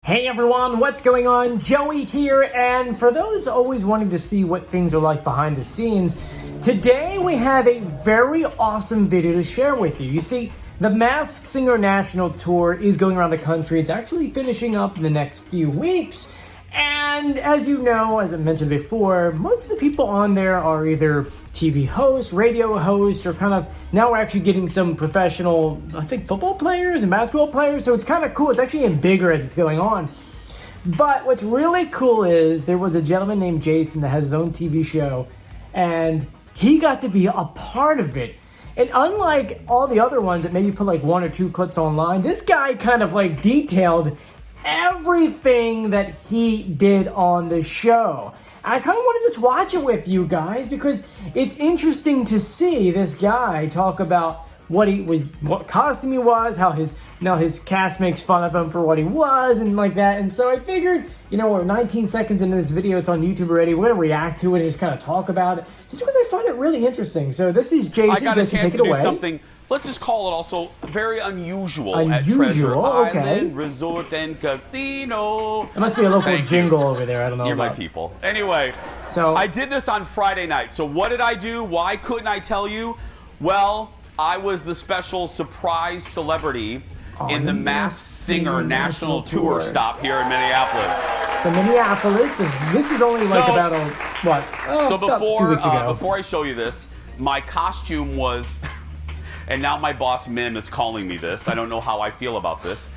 Hey everyone, what's going on? Joey here, and for those always wanting to see what things are like behind the scenes, today we have a very awesome video to share with you. You see, the Masked Singer National Tour is going around the country. It's actually finishing up in the next few weeks. And as you know, as I mentioned before, most of the people on there are either TV hosts, radio hosts, or kind of, now we're actually getting some professional, I think, football players and basketball players. So it's kind of cool. It's actually getting bigger as it's going on. But what's really cool is there was a gentleman named Jason that has his own TV show, and he got to be a part of it. And unlike all the other ones that maybe put like one or two clips online, this guy kind of like detailed everything that he did on the show. I kind of want to just watch it with you guys because it's interesting to see this guy talk about what costume he was, how his cast makes fun of him for what he was and like that. And so I figured, we're 19 seconds into this video, it's on YouTube already, we're going to react to it and just kind of talk about it just because I find it really interesting. So this is Jason. I got a chance take to it do away. Something, let's just call it also very unusual at Treasure Island Resort and Casino. It must be a local jingle over there. I don't know. You're my people. Anyway, so I did this on Friday night. So what did I do? Why couldn't I tell you? Well, I was the special surprise celebrity in the Masked Singer National Tour stop here in Minneapolis. So Minneapolis, this is only like about about 2 weeks ago. Before I show you this, my costume was... And now my boss, Mim, is calling me this. I don't know how I feel about this.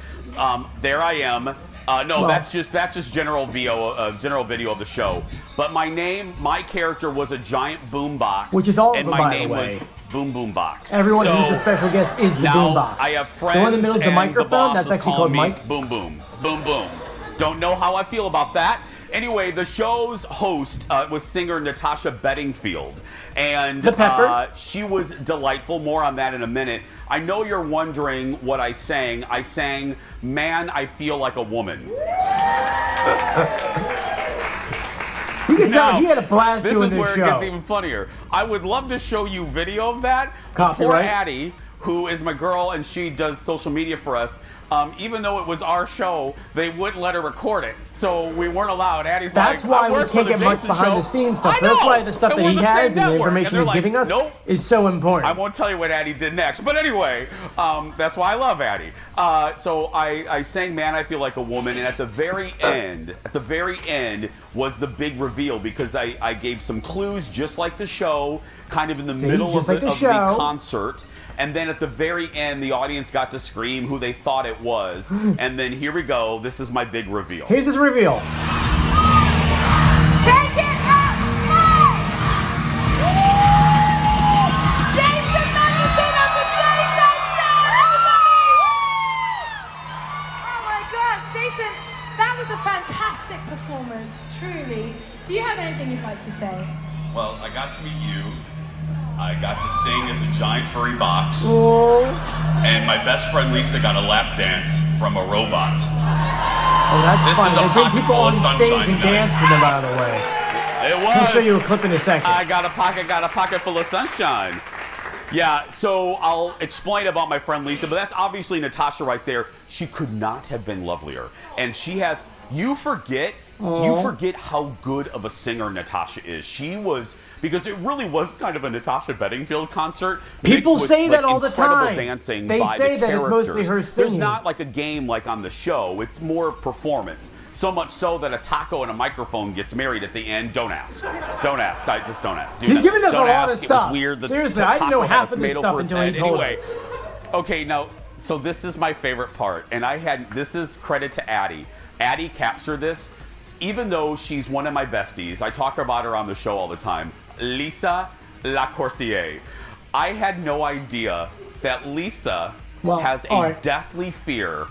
There I am. That's just general video of the show. But my character was a giant boom box. Which is all and of them, my by name the way. was Boom Boom Box. Everyone who's a special guest is the boom box. I have friends. The one in the middle is the microphone. That's actually called mic. Boom Boom. Boom Boom. Don't know how I feel about that. Anyway, the show's host was singer Natasha Bedingfield, and she was delightful. More on that in a minute. I know you're wondering what I sang. I sang, "Man, I Feel Like a Woman." You can tell he had a blast doing this show. This is where it gets even funnier. I would love to show you video of that. Poor Addie, who is my girl, and she does social media for us. Even though it was our show, they wouldn't let her record it, so we weren't allowed. Addie's That's why we can't get much behind the scenes stuff. That's why the stuff that he has and the information he's giving us is so important. I won't tell you what Addie did next, but anyway, that's why I love Addie. So I sang "Man, I Feel Like a Woman," and at the very end was the big reveal because I gave some clues, just like the show, kind of in the middle of the concert. And then at the very end, the audience got to scream who they thought it was. And then here we go. This is my big reveal. Here's his reveal. Take it up high! Jason Magnuson of the Jason Show, everybody! Oh my gosh, Jason, that was a fantastic performance, truly. Do you have anything you'd like to say? Well, I got to meet you. I got to sing as a giant furry box. Oh. And my best friend Lisa got a lap dance from a robot. Oh, that's fun. They bring people on stage and dance to them, by the way. It was. I'll show you a clip in a second. I got a pocket full of sunshine. Yeah, so I'll explain about my friend Lisa, but that's obviously Natasha right there. She could not have been lovelier. And she has, you forget how good of a singer Natasha is. She was, because it really was kind of a Natasha Bedingfield concert. People say that all the time. Dancing they by say the that it's mostly her singing. There's not like a game like on the show. It's more performance. So much so that a taco and a microphone gets married at the end. Don't ask. Don't ask. I just don't ask. He's giving us a lot of stuff. It was weird. Seriously, I didn't know half of this stuff until he told us. Okay, now, so this is my favorite part. And this is credit to Addie. Addie captured this. Even though she's one of my besties, I talk about her on the show all the time, Lisa Lacourcier. I had no idea that Lisa has a deathly fear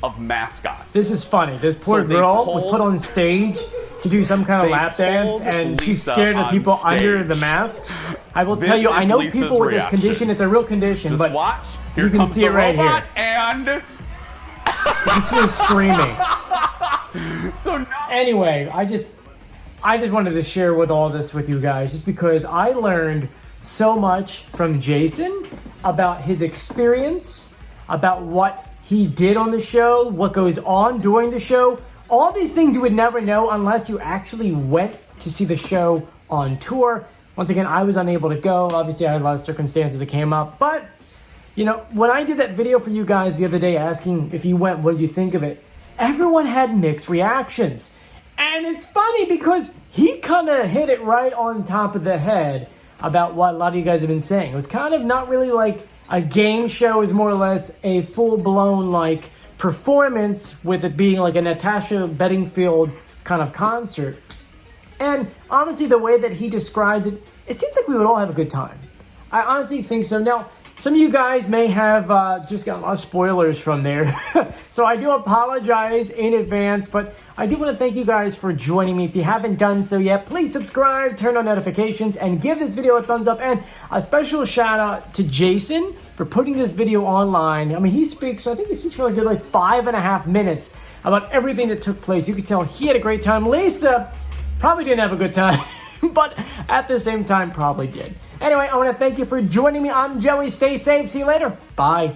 of mascots. This is funny. This poor girl was put on stage to do some kind of lap dance, and she's scared of people under the masks. I will tell you, I know people with this condition. It's a real condition, but watch. You can see it right here. And you can see her screaming. So anyway, I just wanted to share all this with you guys, just because I learned so much from Jason about his experience, about what he did on the show, what goes on during the show. All these things you would never know unless you actually went to see the show on tour. Once again, I was unable to go. Obviously, I had a lot of circumstances that came up. But, you know, when I did that video for you guys the other day asking if you went, what did you think of it? Everyone had mixed reactions. And it's funny because he kind of hit it right on top of the head about what a lot of you guys have been saying. It was kind of not really like a game show. It was more or less a full-blown, like, performance with it being like a Natasha Bedingfield kind of concert. And honestly, the way that he described it, it seems like we would all have a good time. I honestly think so. Now, some of you guys may have just got a lot of spoilers from there. So I do apologize in advance, but I do want to thank you guys for joining me. If you haven't done so yet, please subscribe, turn on notifications, and give this video a thumbs up. And a special shout out to Jason for putting this video online. I mean, I think he speaks for a good 5.5 minutes about everything that took place. You could tell he had a great time. Lisa probably didn't have a good time, but at the same time probably did. Anyway, I want to thank you for joining me. I'm Joey. Stay safe. See you later. Bye.